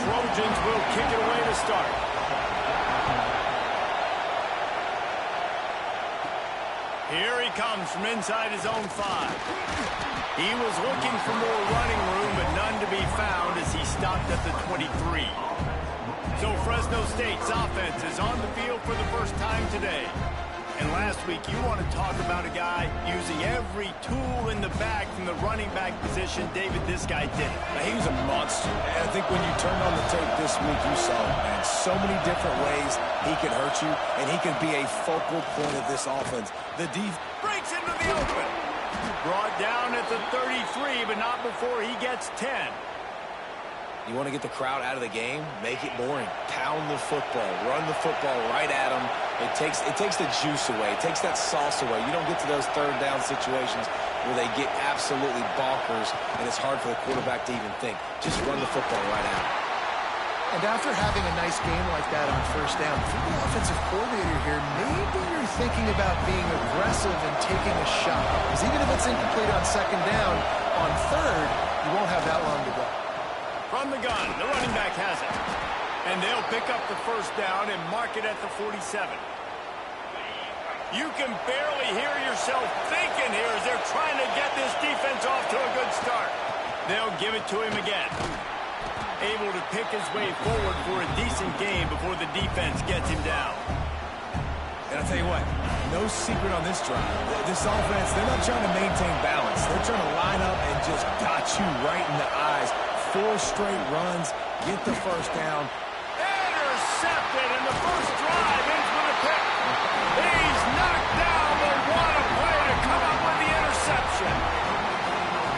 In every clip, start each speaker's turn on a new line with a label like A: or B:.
A: Trojans will kick it away to start. Here he comes from inside his own 5. He was looking for more running room, but none to be found as he stopped at the 23. So Fresno State's offense is on the field for the first time today. And last week, you want to talk about a guy using every tool in the bag from the running back position. David, this guy did it.
B: He was a monster. And I think when you turned on the tape this week, you saw it, man. So many different ways he could hurt you, and he could be a focal point of this offense. The defense
A: breaks into the open. Brought down at the 33, but not before he gets 10.
B: You want to get the crowd out of the game? Make it boring. Pound the football. Run the football right at them. It takes the juice away. It takes that sauce away. You don't get to those third down situations where they get absolutely bonkers, and it's hard for the quarterback to even think. Just run the football right at them.
C: And after having a nice game like that on first down, for the offensive coordinator here, maybe you're thinking about being aggressive and taking a shot. Because even if it's incomplete on second down, on third, you won't have that long to go.
A: From the gun, the running back has it. And they'll pick up the first down and mark it at the 47. You can barely hear yourself thinking here as they're trying to get this defense off to a good start. They'll give it to him again. Able to pick his way forward for a decent game before the defense gets him down.
B: And I'll tell you what, no secret on this drive. This offense, they're not trying to maintain balance. They're trying to line up and just dot you right in the eyes. 4 straight runs, get the first down.
A: Intercepted, and the first drive ends with a pick. He's knocked down, but what a play to come up with the interception.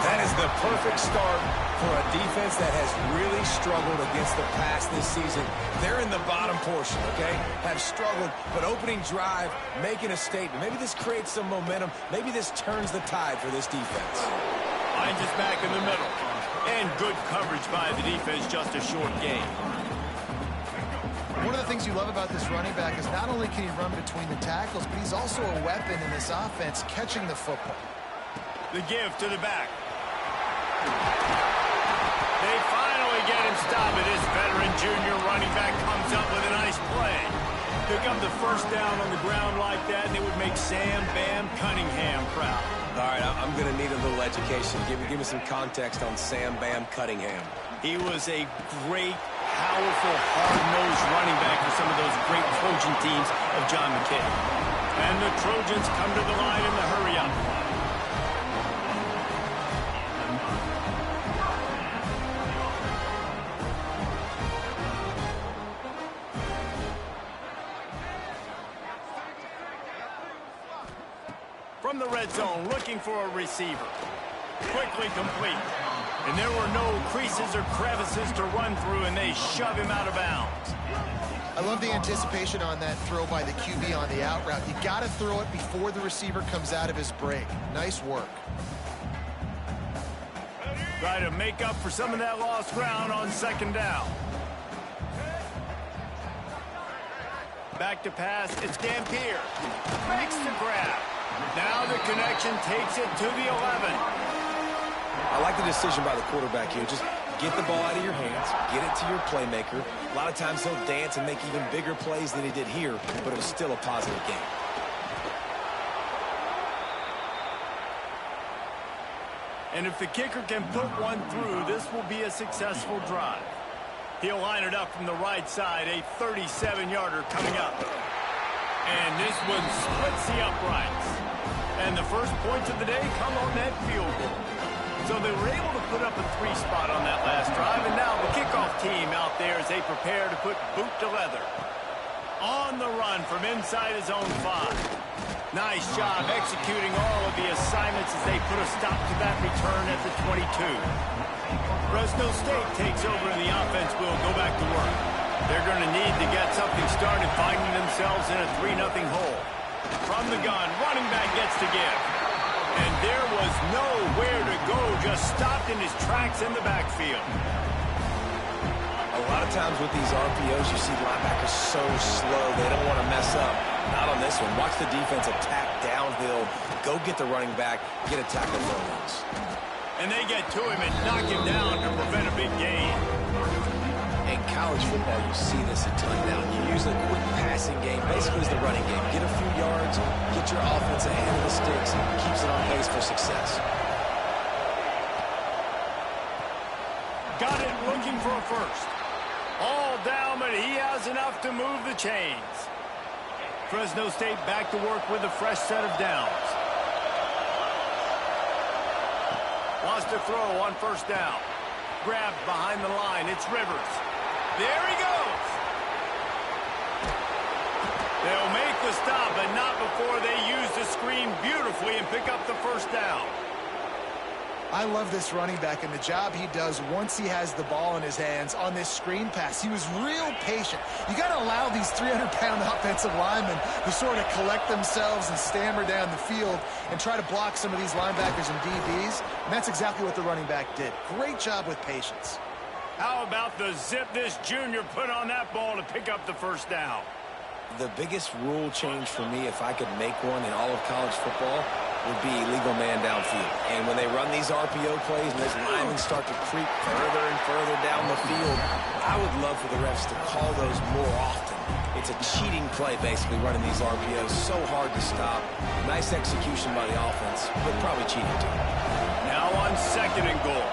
B: That is the perfect start for a defense that has really struggled against the pass this season. They're in the bottom portion, okay? Have struggled, but opening drive, making a statement. Maybe this creates some momentum. Maybe this turns the tide for this defense.
A: Hines is back in the middle. And good coverage by the defense, just a short game.
C: One of the things you love about this running back is not only can he run between the tackles, but he's also a weapon in this offense catching the football.
A: The give to the back. They finally get him stopped. This veteran junior running back comes up with a nice play. Pick up the first down on the ground like that, and it would make Sam Bam Cunningham proud.
B: All right, I'm going to need a little education. Give me some context on Sam Bam Cunningham.
A: He was a great, powerful, hard-nosed running back for some of those great Trojan teams of John McKay. And the Trojans come to the line in the hurry-up. From the red zone, looking for a receiver. Quickly complete. And there were no creases or crevices to run through, and they shove him out of bounds.
C: I love the anticipation on that throw by the QB on the out route. You got to throw it before the receiver comes out of his break. Nice work.
A: Try to make up for some of that lost ground on second down. Back to pass, it's Dampier. Makes the grab. Now the connection takes it to the 11.
B: I like the decision by the quarterback here. Just get the ball out of your hands, get it to your playmaker. A lot of times he'll dance and make even bigger plays than he did here, but it was still a positive game.
A: And if the kicker can put one through, this will be a successful drive. He'll line it up from the right side, a 37-yarder coming up. And this one splits the uprights. And the first points of the day come on that field goal. So they were able to put up a 3-spot on that last drive, and now the kickoff team out there as they prepare to put boot to leather. On the run from inside his own 5. Nice job executing all of the assignments as they put a stop to that return at the 22. Fresno State takes over and the offense will go back to work. They're going to need to get something started, finding themselves in a 3-0 hole. From the gun, running back gets to give. And there was nowhere to go, just stopped in his tracks in the backfield.
B: A lot of times with these RPOs, you see linebackers so slow, they don't want to mess up. Not on this one. Watch the defense attack downhill, go get the running back, get a tackle for once.
A: And they get to him and knock him down to prevent a big gain.
B: In college football, you see this a ton now. You use a quick passing game, basically as the running game. Get a few yards, get your offense ahead of the sticks, keeps it on pace for success.
A: Got it looking for a first. All down, but he has enough to move the chains. Fresno State back to work with a fresh set of downs. Wants to throw on first down. Grabbed behind the line. It's Rivers. There he goes. They'll make the stop, but not before they use the screen beautifully and pick up the first down.
C: I love this running back and the job he does once he has the ball in his hands on this screen pass. He was real patient. You got to allow these 300-pound offensive linemen to sort of collect themselves and stammer down the field and try to block some of these linebackers and DBs, and that's exactly what the running back did. Great job with patience.
A: How about the zip this junior put on that ball to pick up the first down?
B: The biggest rule change for me, if I could make one in all of college football, would be legal man downfield. And when they run these RPO plays and those linemen start to creep further and further down the field, I would love for the refs to call those more often. It's a cheating play, basically, running these RPOs. So hard to stop. Nice execution by the offense, but probably cheating too.
A: Now on second and goal.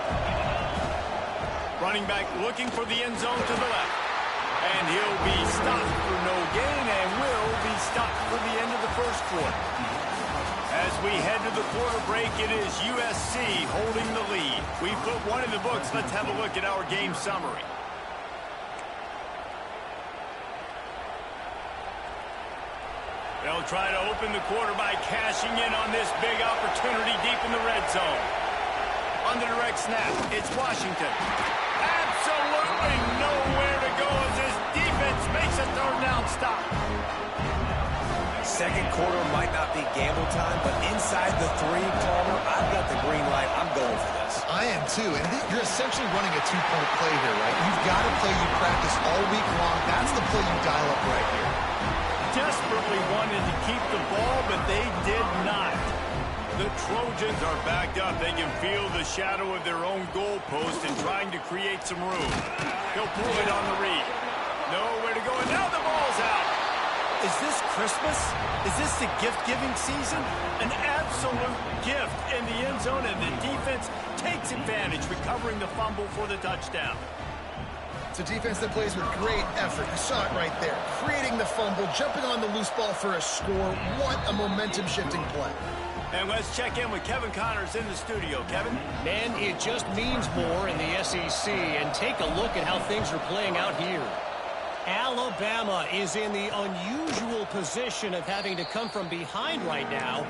A: Running back looking for the end zone to the left. And he'll be stopped for no gain and will be stopped for the end of the first quarter. As we head to the quarter break, it is USC holding the lead. We put one in the books. Let's have a look at our game summary. They'll try to open the quarter by cashing in on this big opportunity deep in the red zone. On the direct snap, it's Washington. Absolutely nowhere to go as this defense makes a third down stop.
B: Second quarter might not be gamble time, but inside the 3, Palmer, I've got the green light. I'm going for this.
C: I am too, and you're essentially running a two-point play here, right? You've got a play you practice all week long. That's the play you dial up right here.
A: Desperately wanted to keep the ball, but they did not. The Trojans are backed up. They can feel the shadow of their own goalpost and trying to create some room. He'll pull it on the read. Nowhere to go, and now the ball's out. Is this Christmas? Is this the gift-giving season? An absolute gift in the end zone, and the defense takes advantage, recovering the fumble for the touchdown.
C: It's a defense that plays with great effort. You saw it right there. Creating the fumble, jumping on the loose ball for a score. What a momentum-shifting play.
A: And let's check in with Kevin Connors in the studio. Kevin?
D: Man, it just means more in the SEC, and take a look at how things are playing out here. Alabama is in the unusual position of having to come from behind right now,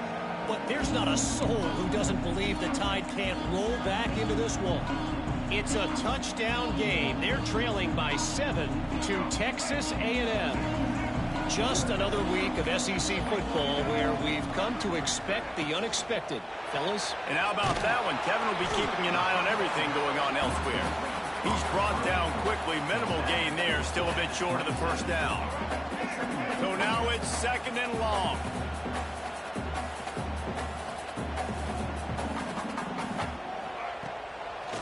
D: but there's not a soul who doesn't believe the Tide can't roll back into this one. It's a touchdown game. They're trailing by 7 to Texas A&M. Just another week of SEC football where we've come to expect the unexpected. Fellas?
A: And how about that one? Kevin will be keeping an eye on everything going on elsewhere. He's brought down quickly. Minimal gain there. Still a bit short of the first down. So now it's second and long.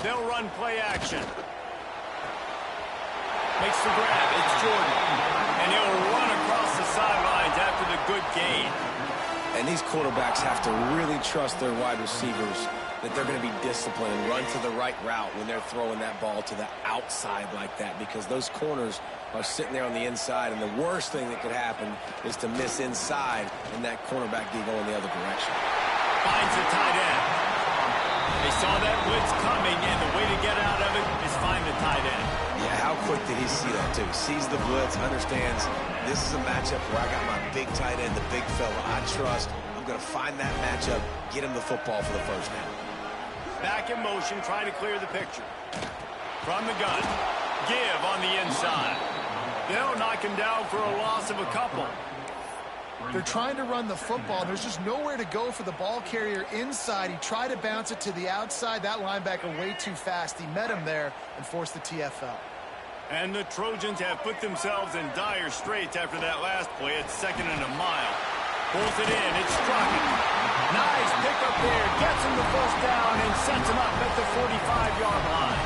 A: They'll run play action. Makes the grab. It's Jordan. And he'll run across the sidelines after the good gain.
B: And these quarterbacks have to really trust their wide receivers that they're going to be disciplined and run to the right route when they're throwing that ball to the outside like that, because those corners are sitting there on the inside, and the worst thing that could happen is to miss inside and that cornerback be going the other direction.
A: Finds the tight end. They saw that blitz coming, and the way to get out of it is find the tight end.
B: Yeah, how quick did he see that, too? Sees the blitz, understands this is a matchup where I got my big tight end, the big fella I trust. I'm going to find that matchup, get him the football for the first down.
A: Back in motion, trying to clear the picture. From the gun. Give on the inside. They'll knock him down for a loss of a couple.
C: They're trying to run the football. There's just nowhere to go for the ball carrier inside. He tried to bounce it to the outside. That linebacker way too fast. He met him there and forced the TFL.
A: And the Trojans have put themselves in dire straits after that last play. It's second and a mile. Pulls it in. It's Strocken. Nice pickup there. Gets him the first down and sets him up at the 45-yard line.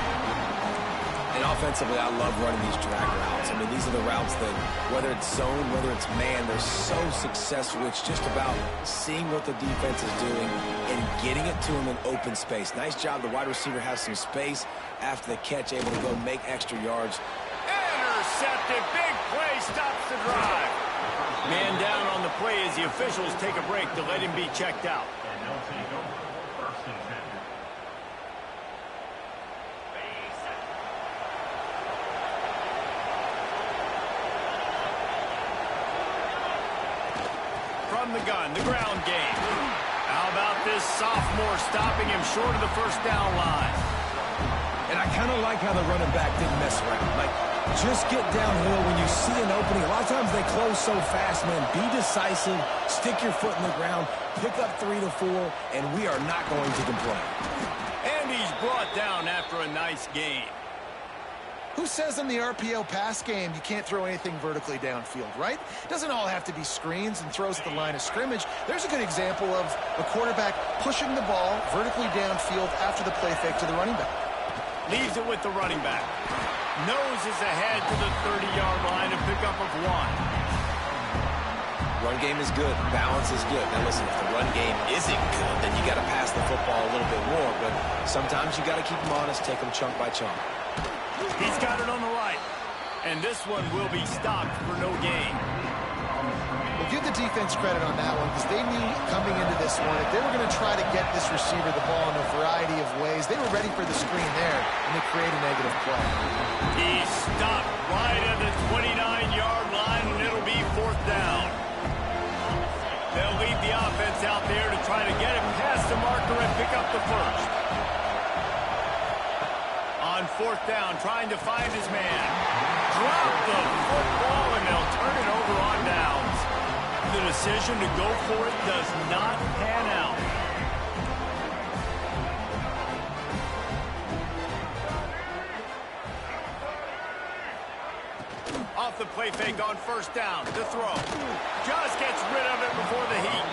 B: And Offensively, I love running these drag routes. I mean, these are the routes that, whether it's zone, whether it's man, they're so successful. It's just about seeing what the defense is doing and getting it to them in open space. Nice job. The wide receiver has some space after the catch, able to go make extra yards.
A: Intercepted. Big play stops the drive. Man down on the play as the officials take a break to let him be checked out. From the gun, the ground game. How about this sophomore stopping him short of the first down line?
B: And I kind of like how the running back didn't mess around. Like, just get downhill when you see an opening. A lot of times they close so fast, man. Be decisive, stick your foot in the ground, pick up 3 to 4, and we are not going to complain.
A: And he's brought down after a nice gain.
C: Who says in the RPO pass game you can't throw anything vertically downfield, right? Doesn't all have to be screens and throws at the line of scrimmage. There's a good example of a quarterback pushing the ball vertically downfield after the play fake to the running back.
A: Leaves it with the running back. Noses ahead to the 30-yard line, a pickup of 1.
B: Run game is good. Balance is good. Now, listen, if the run game isn't good, then you got to pass the football a little bit more. But sometimes you got to keep them honest, take them chunk by chunk.
A: He's got it on the right. And this one will be stopped for no gain.
C: Well, give the defense credit on that one because they knew coming into this one, if they were going to try to get this receiver the ball in a variety of ways, they were ready for the screen there, and they create a negative play.
A: He's stopped right at the 29-yard line, and it'll be 4th down. They'll leave the offense out there to try to get it past the marker and pick up the first. On 4th down, trying to find his man. Drop the football, and they'll turn it over on downs. The decision to go for it does not pan out. Off the play fake on 1st down. The throw. Just gets rid of it before the heat.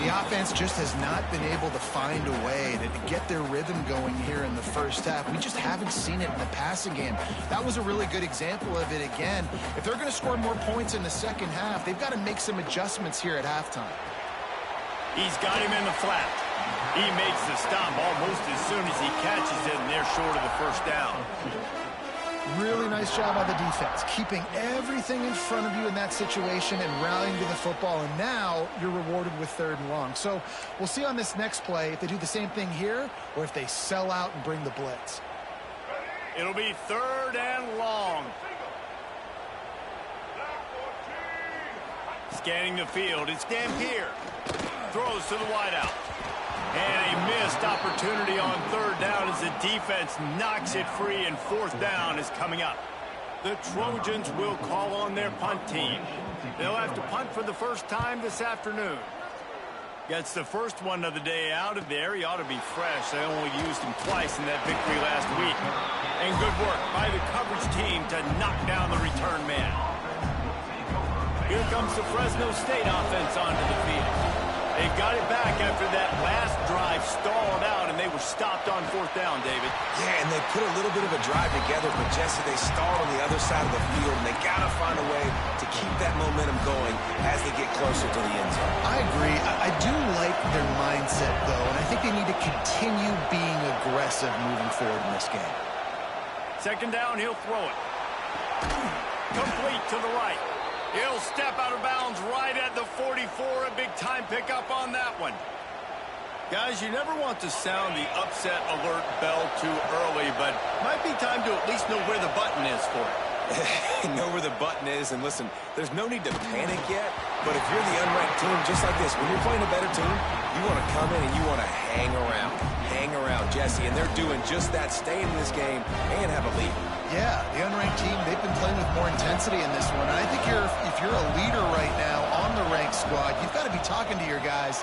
C: The offense just has not been able to find a way to get their rhythm going here in the first half. We just haven't seen it in the passing game. That was a really good example of it again. If they're going to score more points in the second half, they've got to make some adjustments here at halftime.
A: He's got him in the flat. He makes the stop almost as soon as he catches it, and they're short of the first down.
C: Really nice job by the defense, keeping everything in front of you in that situation and rallying to the football, and now you're rewarded with 3rd and long. So we'll see on this next play if they do the same thing here or if they sell out and bring the blitz.
A: It'll be 3rd and long. Scanning the field, it's Dampier. Throws to the wideout. And a missed opportunity on 3rd down as the defense knocks it free, and 4th down is coming up. The Trojans will call on their punt team. They'll have to punt for the first time this afternoon. Gets the first one of the day out of there. He ought to be fresh. They only used him twice in that victory last week. And good work by the coverage team to knock down the return man. Here comes the Fresno State offense onto the field. They got it back after that last drive stalled out, and they were stopped on 4th down, David.
B: Yeah, and they put a little bit of a drive together, but Jesse, they stalled on the other side of the field, and they got to find a way to keep that momentum going as they get closer to the end zone.
C: I agree. I do like their mindset, though, and I think they need to continue being aggressive moving forward in this game.
A: 2nd down, he'll throw it. Complete to the right. He'll step out of bounds right at the 44. A big-time pickup on that one. Guys, you never want to sound the upset alert bell too early, but might be time to at least know where the button is for it.
B: Know where the button is, and listen, there's no need to panic yet, but if you're the unranked team, just like this, when you're playing a better team, you want to come in and you want to hang around, Jesse, and they're doing just that, staying in this game and have a lead.
C: Yeah, the unranked team, they've been playing with more intensity in this one, and I think if you're a leader right now on the ranked squad, you've got to be talking to your guys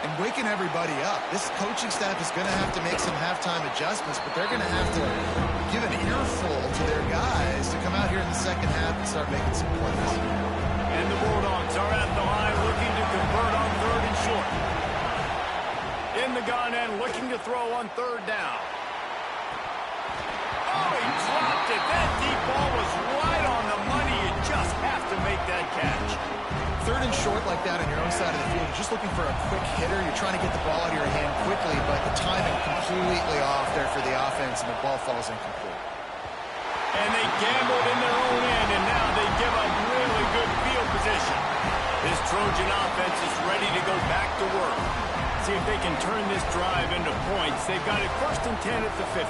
C: and waking everybody up. This coaching staff is going to have to make some halftime adjustments, but they're going to have to give an earful to their guys to come out here in the second half and start making some plays.
A: And the Bulldogs are at the line looking to convert on 3rd and short. In the gun and looking to throw on 3rd down. Oh, he dropped it. That deep ball was right on the money. You just have to make that catch.
C: Third and short like that on your own side of the field, you're just looking for a quick hitter. You're trying to get the ball out of your hand quickly, but the timing completely off there for the offense, and the ball falls incomplete.
A: And they gambled in their own end, and now they give up really good field position. This Trojan offense is ready to go back to work. See if they can turn this drive into points. They've got it 1st and 10 at the 50.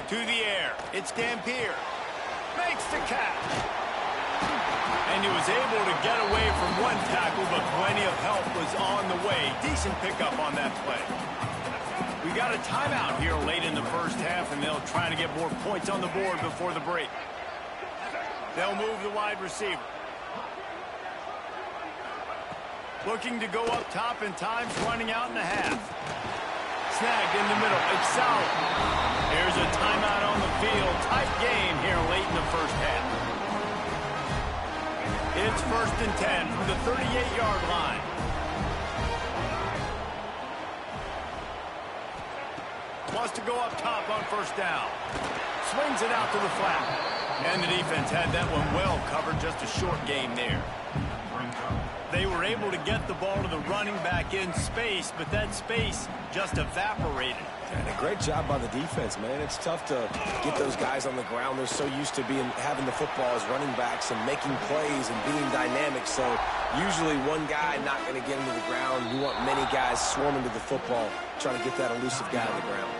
A: To the air. It's Dampier. Makes the catch. And he was able to get away from one tackle, but plenty of help was on the way. Decent pickup on that play. We got a timeout here late in the first half, and they'll try to get more points on the board before the break. They'll move the wide receiver. Looking to go up top, and time's running out in a half. Snagged in the middle. It's Sauer. Here's a timeout on the field. Tight game here late in the first half. It's 1st and 10 from the 38-yard line. Wants to go up top on 1st down. Swings it out to the flat. And the defense had that one well covered. Just a short game there. They were able to get the ball to the running back in space, but that space just evaporated.
B: And a great job by the defense, man. It's tough to get those guys on the ground. They're so used to having the football as running backs and making plays and being dynamic. So usually one guy not going to get into the ground. You want many guys swarming to the football, trying to get that elusive guy on the ground.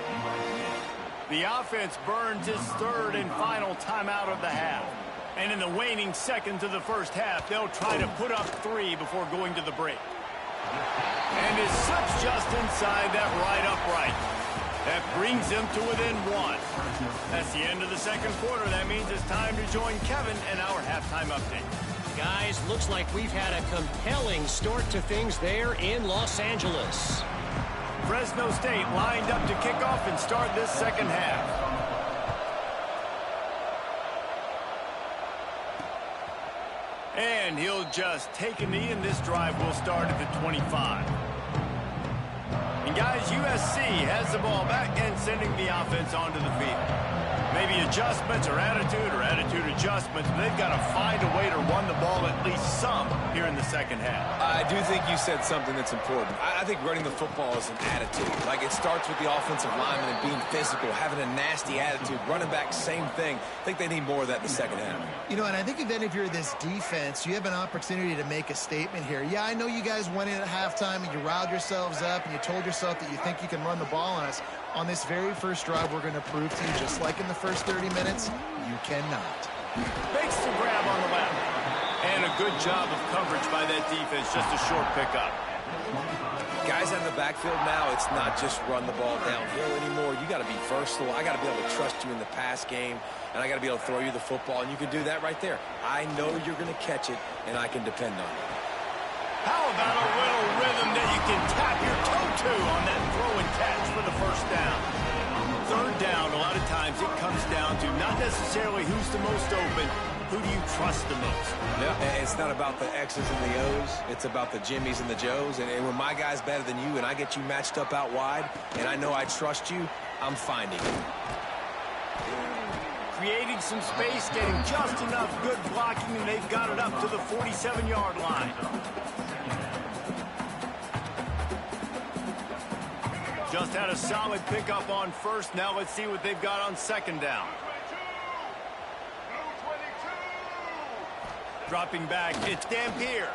A: The offense burns its 3rd and final timeout of the half. And in the waning seconds of the first half, they'll try to put up 3 before going to the break. And it slips just inside that right upright. That brings them to within 1. That's the end of the second quarter. That means it's time to join Kevin in our halftime update.
D: Guys, looks like we've had a compelling start to things there in Los Angeles.
A: Fresno State lined up to kick off and start this second half. And he'll just take a knee, and this drive will start at the 25. And guys, USC has the ball back and sending the offense onto the field. Maybe adjustments or attitude adjustments, but they've got to find a way to run the ball at least some here in the second half.
B: I do think you said something that's important. I think running the football is an attitude. Like, it starts with the offensive lineman and being physical, having a nasty attitude. Running back, same thing. I think they need more of that in the second half.
C: You know, and I think then if you're this defense, you have an opportunity to make a statement here. Yeah, I know you guys went in at halftime and you riled yourselves up and you told yourself that you think you can run the ball on us. On this very first drive, we're going to prove to you, just like in the first 30 minutes, you cannot.
A: Makes the grab on the left. And a good job of coverage by that defense, just a short pickup.
B: Guys out of the backfield now, it's not just run the ball downhill anymore. You got to be versatile. I got to be able to trust you in the pass game, and I got to be able to throw you the football, and you can do that right there. I know you're going to catch it, and I can depend on it.
A: How about a little rhythm that you can tap your toe to on that throw and catch for the first down? Third down, a lot of times it comes down to not necessarily who's the most open, who do you trust the most?
B: Yeah, it's not about the X's and the O's. It's about the Jimmys and the Joes. And when my guy's better than you and I get you matched up out wide and I know I trust you, I'm finding it.
A: Creating some space, getting just enough good blocking, and they've got it up to the 47-yard line. Just had a solid pickup on first. Now let's see what they've got on second down. Dropping back, it's Dampier.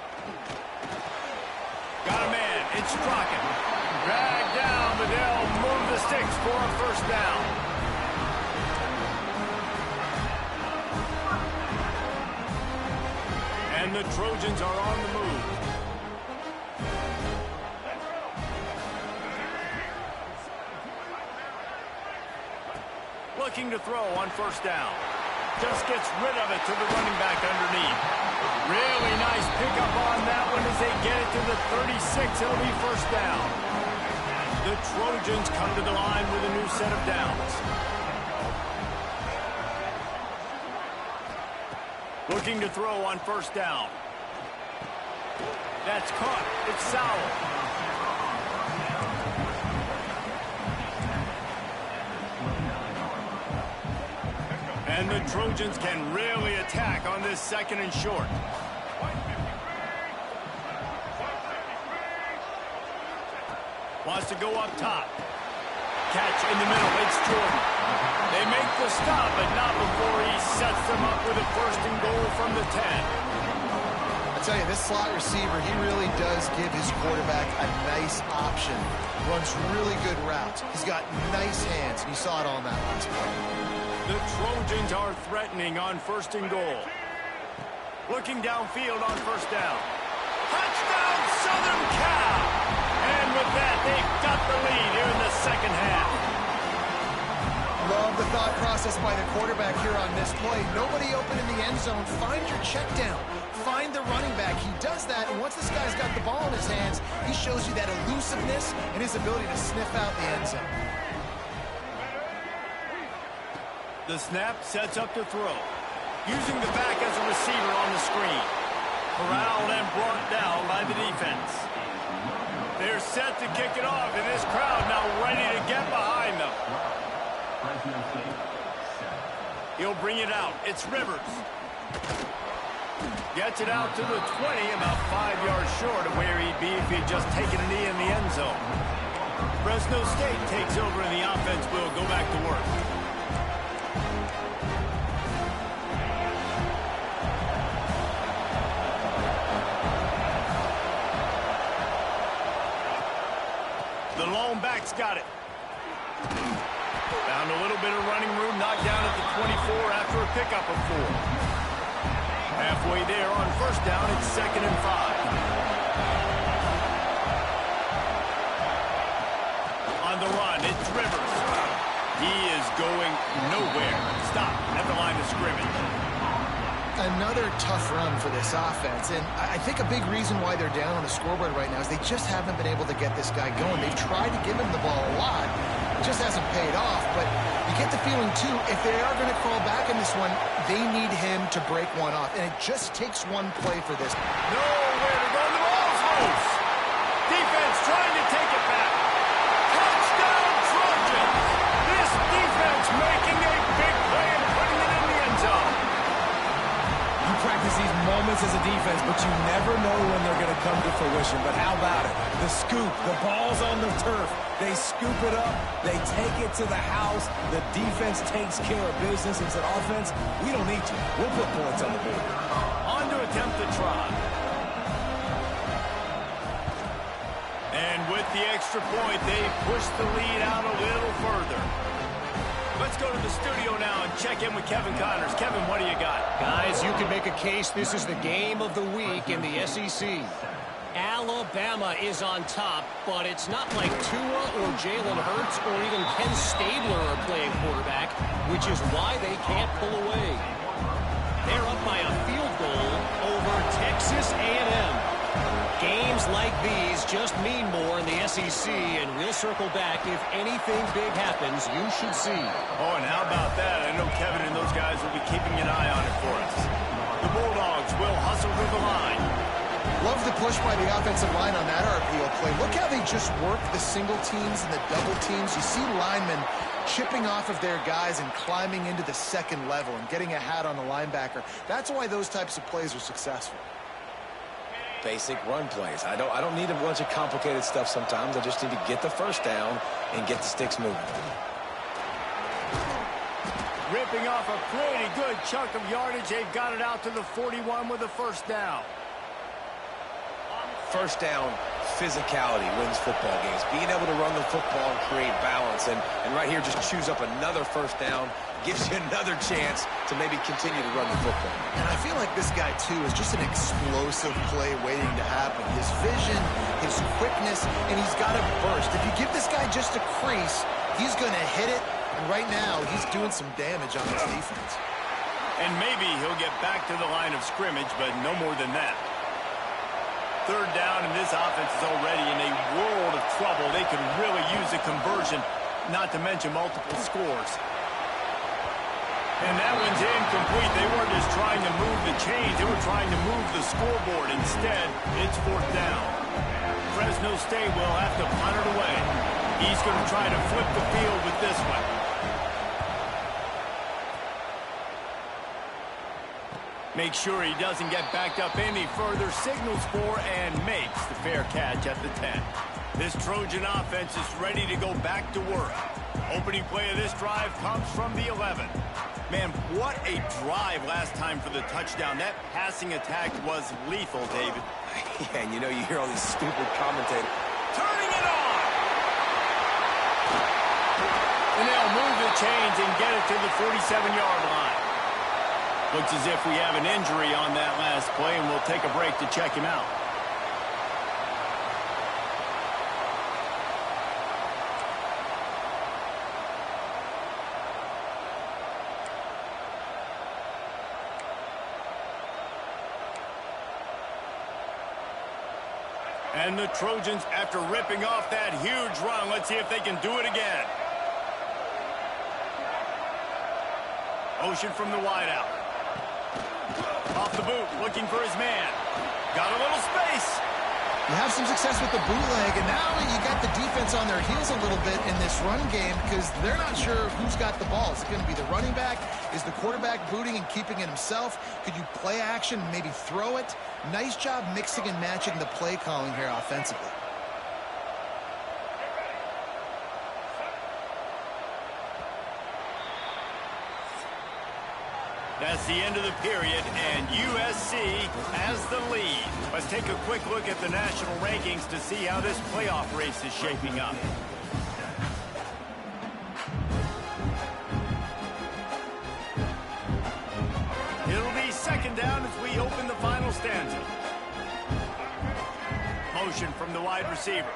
A: Got a man, it's Strocken. Dragged down, but they'll move the sticks for a first down. And the Trojans are on the move. Looking to throw on first down. Just gets rid of it to the running back underneath. Really nice pickup on that one as they get it to the 36. It'll be first down. The Trojans come to the line with a new set of downs. Looking to throw on first down. That's caught. It's Sauer. And the Trojans can really attack on this 2nd and short. Wants to go up top. Catch in the middle. It's Jordan. They make the stop, but not before he sets them up with a 1st and goal from the 10.
C: I tell you, this slot receiver, he really does give his quarterback a nice option. Runs really good routes. He's got nice hands, and you saw it all in that last play.
A: The Trojans are threatening on 1st and goal. Looking downfield on 1st down. Touchdown, Southern Cal! And with that, they've got the lead here in the 2nd half.
C: Love the thought process by the quarterback here on this play. Nobody open in the end zone. Find your check down. Find the running back. He does that, and once this guy's got the ball in his hands, he shows you that elusiveness and his ability to sniff out the end zone.
A: The snap sets up to throw. Using the back as a receiver on the screen. Corralled and brought down by the defense. They're set to kick it off, and this crowd now ready to get behind them. He'll bring it out. It's Rivers. Gets it out to the 20, about 5 yards short of where he'd be if he'd just taken a knee in the end zone. Fresno State takes over, and the offense will go back to work. The lone back's got it. Found a little bit of running room, knocked down at the 24 after a pickup of 4. Halfway there on 1st down, it's 2nd and 5. On the run, it's Rivers. He is going nowhere. Stop at the line of scrimmage.
C: Another tough run for this offense, and I think a big reason why they're down on the scoreboard right now is they just haven't been able to get this guy going. They've tried to give him the ball a lot. It just hasn't paid off, but you get the feeling, too, if they are going to crawl back in this one, they need him to break one off, and it just takes one play for this.
A: Nowhere to go. The ball's loose. Defense trying to take it back. Touchdown, Trojans. This defense making a big play and putting it in the end zone.
B: You practice these moments as a defense, but you never know when they're going to come to fruition. But how about it? The scoop, the ball's on the turf. They scoop it up. They take it to the house. The defense takes care of business and said, offense, we don't need you. We'll put points on the board.
A: On to attempt the try. And with the extra point, they push the lead out a little further. Let's go to the studio now and check in with Kevin Connors. Kevin, what do you got?
D: Guys, you can make a case this is the game of the week in the SEC. Alabama is on top, but it's not like Tua or Jalen Hurts or even Ken Stabler are playing quarterback, which is why they can't pull away. They're up by a field goal over Texas A&M. Games like these just mean more in the SEC, and we'll circle back if anything big happens. You should see.
A: Oh, and how about that? I know Kevin and those guys will be keeping an eye on it for us. The Bulldogs will hustle to the line.
C: Love the push by the offensive line on that RPO play. Look how they just work the single teams and the double teams. You see linemen chipping off of their guys and climbing into the second level and getting a hat on the linebacker. That's why those types of plays are successful.
B: Basic run plays. I don't need a bunch of complicated stuff sometimes. I just need to get the 1st down and get the sticks moving.
A: Ripping off a pretty good chunk of yardage. They've got it out to the 41 with a 1st down.
B: 1st down, physicality wins football games. Being able to run the football and create balance. And right here, just choose up another 1st down. Gives you another chance to maybe continue to run the football.
C: And I feel like this guy, too, is just an explosive play waiting to happen. His vision, his quickness, and he's got a burst. If you give this guy just a crease, he's going to hit it. And right now, he's doing some damage on this defense.
A: And maybe he'll get back to the line of scrimmage, but no more than that. 3rd down, and this offense is already in a world of trouble. They could really use a conversion, not to mention multiple scores. And that one's incomplete. They weren't just trying to move the chains. They were trying to move the scoreboard. Instead, it's 4th down. Fresno State will have to punt it away. He's going to try to flip the field with this one. Make sure he doesn't get backed up any further, signals for and makes the fair catch at the 10. This Trojan offense is ready to go back to work. Opening play of this drive comes from the 11. Man, what a drive last time for the touchdown. That passing attack was lethal, David.
B: Yeah, and you know, you hear all these stupid commentators.
A: Turning it on! And they'll move the chains and get it to the 47-yard line. Looks as if we have an injury on that last play, and we'll take a break to check him out. And the Trojans, after ripping off that huge run, let's see if they can do it again. Motion from the wideout. Off the boot, looking for his man. Got a little space.
C: You have some success with the bootleg, and now you got the defense on their heels a little bit in this run game because they're not sure who's got the ball. Is it going to be the running back? Is the quarterback booting and keeping it himself? Could you play action and maybe throw it? Nice job mixing and matching the play calling here offensively.
A: That's the end of the period, and USC has the lead. Let's take a quick look at the national rankings to see how this playoff race is shaping up. It'll be second down as we open the final stanza. Motion from the wide receiver.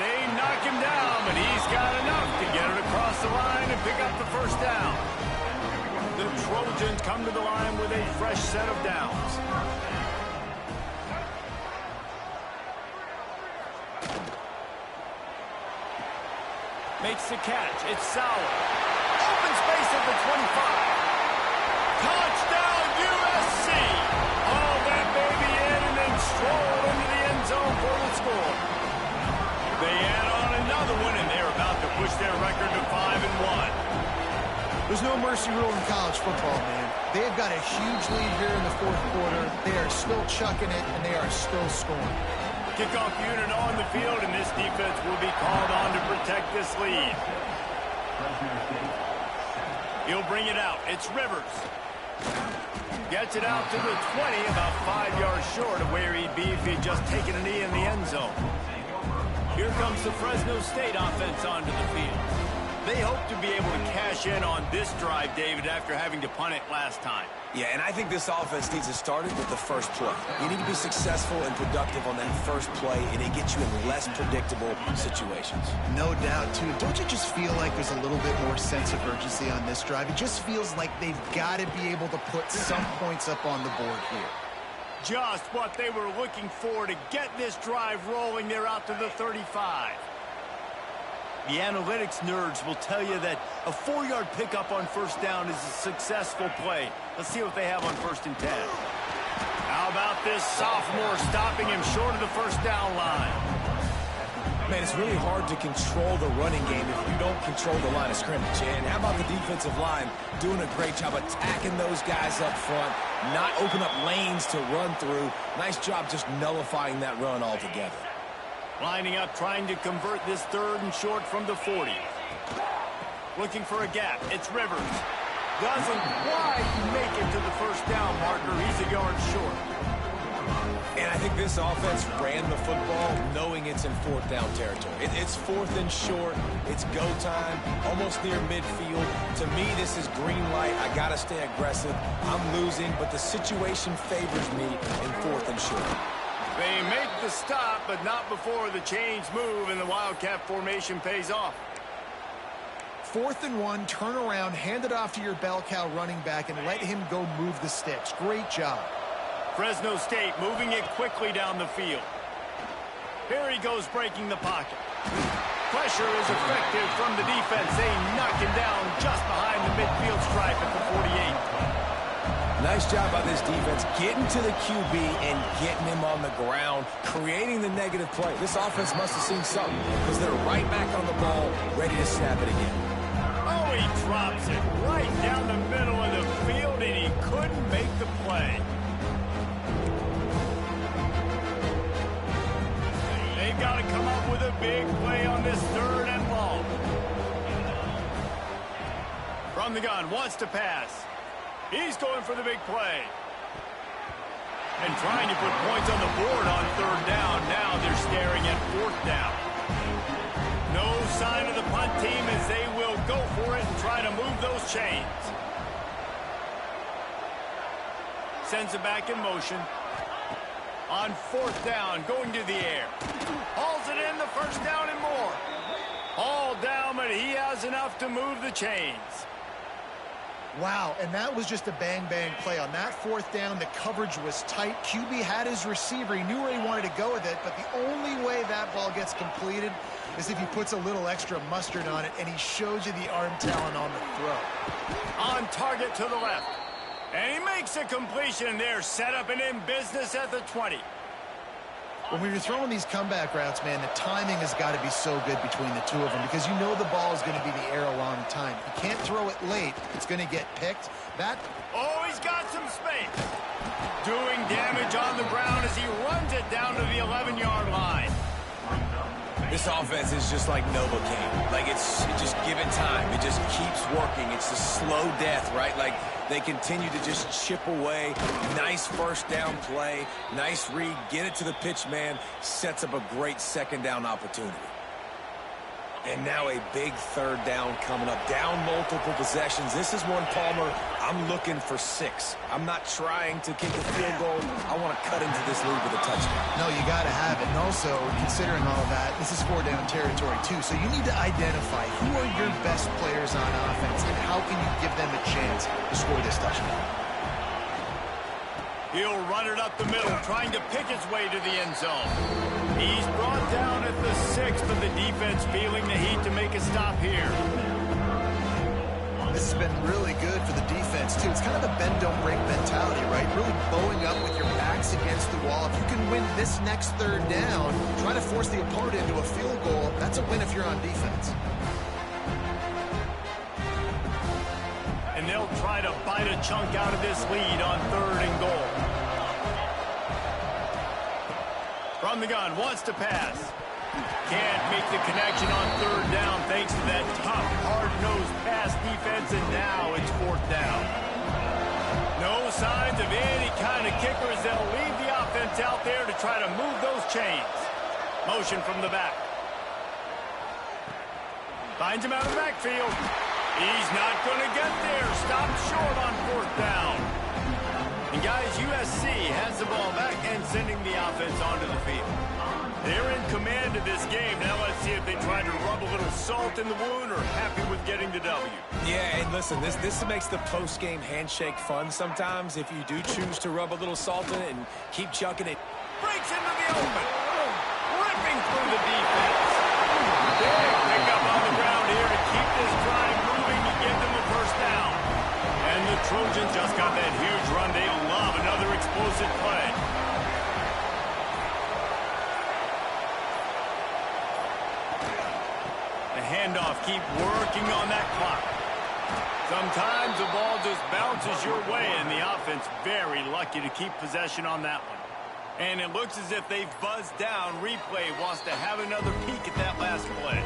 A: They knock him down, but he's got enough to get it across the line and pick up the first down. The Trojans come to the line with a fresh set of downs. Makes the catch. It's Sauer. Open space at the 25. Touchdown, USC! All that baby in and then stroll into the end zone for the score. They add on another one, and they're about to push their record to 5-1.
C: There's no mercy rule in college football, man. They've got a huge lead here in the fourth quarter. They are still chucking it, and they are still scoring.
A: Kickoff unit on the field, and this defense will be called on to protect this lead. He'll bring it out. It's Rivers. Gets it out to the 20, about 5 yards short of where he'd be if he'd just taken a knee in the end zone. Here comes the Fresno State offense onto the field. They hope to be able to cash in on this drive, David, after having to punt it last time.
B: Yeah, and I think this offense needs to start it with the first play. You need to be successful and productive on that first play, and it gets you in less predictable situations.
C: No doubt, too. Don't you just feel like there's a little bit more sense of urgency on this drive? It just feels like they've got to be able to put some points up on the board here.
A: Just what they were looking for to get this drive rolling. They're out to the 35. The analytics nerds will tell you that a 4-yard pickup on first down is a successful play. Let's see what they have on 1st and 10. How about this sophomore stopping him short of the first down line?
B: Man, it's really hard to control the running game if you don't control the line of scrimmage. And how about the defensive line doing a great job attacking those guys up front, not open up lanes to run through. Nice job just nullifying that run altogether.
A: Lining up, trying to convert this 3rd and short from the 40. Looking for a gap. It's Rivers. Doesn't quite make it to the first down marker. He's a yard short.
B: And I think this offense ran the football knowing it's in 4th down territory. It's 4th and short. It's go time, almost near midfield. To me, this is green light. I got to stay aggressive. I'm losing, but the situation favors me in 4th and short.
A: They make the stop, but not before the chains move and the Wildcat formation pays off.
C: 4th and 1, turn around, hand it off to your bell cow running back, and let him go move the sticks. Great job.
A: Fresno State moving it quickly down the field. Here he goes breaking the pocket. Pressure is effective from the defense. They knock him down just behind the midfield stripe at the 48.
B: Nice job by this defense getting to the QB and getting him on the ground, creating the negative play. This offense must have seen something because they're right back on the ball, ready to snap it again.
A: drops it right down the middle of the field, and he couldn't make the play. They've got to come up with a big play on this 3rd and long. From the gun, wants to pass. He's going for the big play. And trying to put points on the board on 3rd down. Now they're staring at 4th down. No sign of the punt team as they will go for it and try to move those chains. Sends it back in motion. On 4th down, going to the air. Hauls it in, the 1st down and more. All down, but he has enough to move the chains.
C: Wow, and that was just a bang-bang play. On that 4th down, the coverage was tight. QB had his receiver. He knew where he wanted to go with it, but the only way that ball gets completed is if he puts a little extra mustard on it, and he shows you the arm talent on the throw.
A: On target to the left. And he makes a completion there, set up and in business at the 20.
C: When you're throwing these comeback routes, man, the timing has got to be so good between the two of them because you know the ball is going to be the air a long time. You can't throw it late. It's going to get picked.
A: Oh, he's got some space. Doing damage on the ground as he runs it down to the 11-yard line.
B: This offense is just like Novocaine. Like, it's just given time. It just keeps working. It's a slow death, right? Like, they continue to just chip away. Nice 1st down play. Nice read. Get it to the pitch man. Sets up a great 2nd down opportunity. And now a big 3rd down coming up. Down multiple possessions. This is one, Palmer, I'm looking for 6. I'm not trying to kick a field goal. I want to cut into this lead with a touchdown.
C: No, you got to have it. And also, considering all of that, this is 4-down territory, too. So you need to identify who are your best players on offense and how can you give them a chance to score this touchdown.
A: He'll run it up the middle, trying to pick his way to the end zone. He's brought down at the 6, but the defense feeling the heat to make a stop here.
C: This has been really good for the defense, too. It's kind of a bend-don't-break mentality, right? Really bowing up with your backs against the wall. If you can win this next 3rd down, try to force the opponent into a field goal, that's a win if you're on defense.
A: And they'll try to bite a chunk out of this lead on 3rd and goal. From the gun, wants to pass. Can't make the connection on 3rd down thanks to that tough, hard-nosed pass defense, and now it's 4th down. No signs of any kind of kickers that'll leave the offense out there to try to move those chains. Motion from the back. Finds him out of the backfield. He's not going to get there. Stopped short on 4th down. And guys, USC has the ball back and sending the offense onto the field. They're in command of this game. Now let's see if they try to rub a little salt in the wound or happy with getting the W.
B: Yeah, and listen, this makes the post-game handshake fun sometimes if you do choose to rub a little salt in it and keep chucking it.
A: Breaks into the open. Ripping through the defense. Big pickup on the ground here to keep this drive moving to give them a 1st down. And the Trojans just got that huge run. They love another explosive play. The handoff, keep working on that clock. Sometimes the ball just bounces your way, and the offense very lucky to keep possession on that one. And it looks as if they've buzzed down. Replay wants to have another peek at that last play.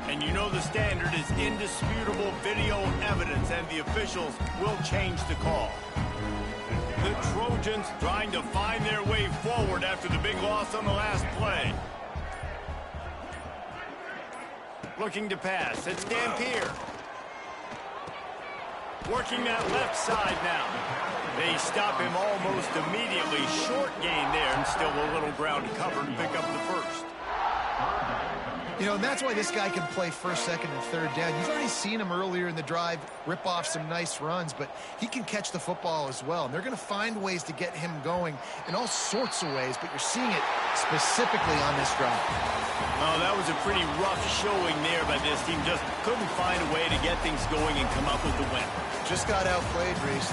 A: And you know the standard is indisputable video evidence, and the officials will change the call. The Trojans trying to find their way forward after the big loss on the last play. Looking to pass. It's Dampier. Working that left side now. They stop him almost immediately. Short gain there, and still a little ground to cover to pick up the 1st.
C: You know, and that's why this guy can play 1st, 2nd, and 3rd down. You've already seen him earlier in the drive rip off some nice runs, but he can catch the football as well. And they're going to find ways to get him going in all sorts of ways, but you're seeing it specifically on this drive.
A: Oh, that was a pretty rough showing there by this team. Just couldn't find a way to get things going and come up with the win.
C: Just got outplayed, Reese.